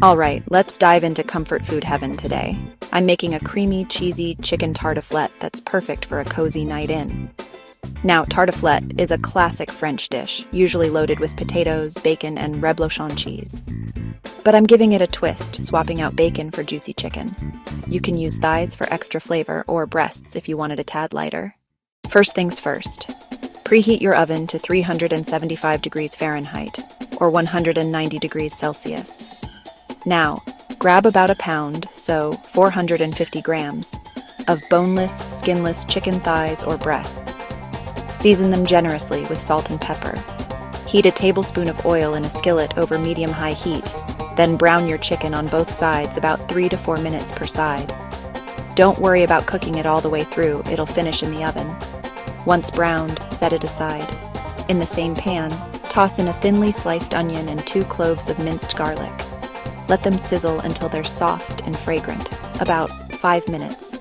All right, let's dive into comfort food heaven today. I'm making a creamy, cheesy chicken tartiflette that's perfect for a cozy night in. Now, tartiflette is a classic French dish, usually loaded with potatoes, bacon, and reblochon cheese. But I'm giving it a twist, swapping out bacon for juicy chicken. You can use thighs for extra flavor or breasts if you want it a tad lighter. First things first, preheat your oven to 375 degrees Fahrenheit or 190 degrees Celsius. Now, grab about a pound, so 450 grams, of boneless, skinless chicken thighs or breasts. Season them generously with salt and pepper. Heat a tablespoon of oil in a skillet over medium-high heat, then brown your chicken on both sides about 3 to 4 minutes per side. Don't worry about cooking it all the way through, it'll finish in the oven. Once browned, set it aside. In the same pan, toss in a thinly sliced onion and 2 cloves of minced garlic. Let them sizzle until they're soft and fragrant, about 5 minutes.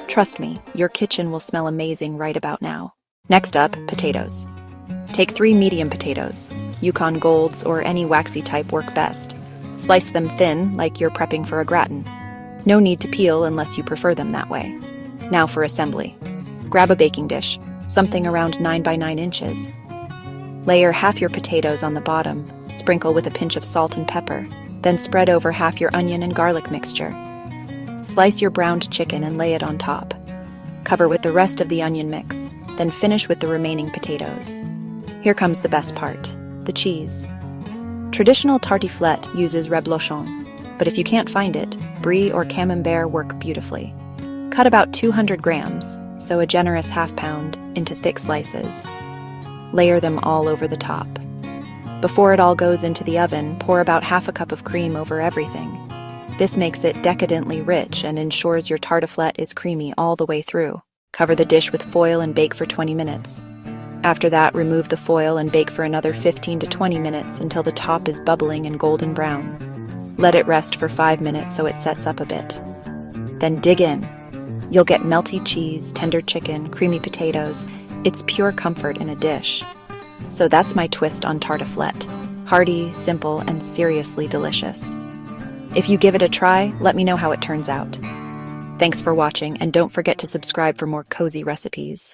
Trust me, your kitchen will smell amazing right about now. Next up, potatoes. Take 3 medium potatoes. Yukon Golds or any waxy type work best. Slice them thin, like you're prepping for a gratin. No need to peel unless you prefer them that way. Now for assembly. Grab a baking dish, something around 9 by 9 inches. Layer half your potatoes on the bottom, sprinkle with a pinch of salt and pepper, then spread over half your onion and garlic mixture. Slice your browned chicken and lay it on top. Cover with the rest of the onion mix, then finish with the remaining potatoes. Here comes the best part, the cheese. Traditional tartiflette uses reblochon, but if you can't find it, brie or camembert work beautifully. Cut about 200 grams, so a generous half pound, into thick slices. Layer them all over the top. Before it all goes into the oven, pour about half a cup of cream over everything. This makes it decadently rich and ensures your tartiflette is creamy all the way through. Cover the dish with foil and bake for 20 minutes. After that, remove the foil and bake for another 15 to 20 minutes until the top is bubbling and golden brown. Let it rest for 5 minutes so it sets up a bit. Then dig in. You'll get melty cheese, tender chicken, creamy potatoes. It's pure comfort in a dish. So that's my twist on tartiflette. Hearty, simple, and seriously delicious. If you give it a try, let me know how it turns out. Thanks for watching, and don't forget to subscribe for more cozy recipes.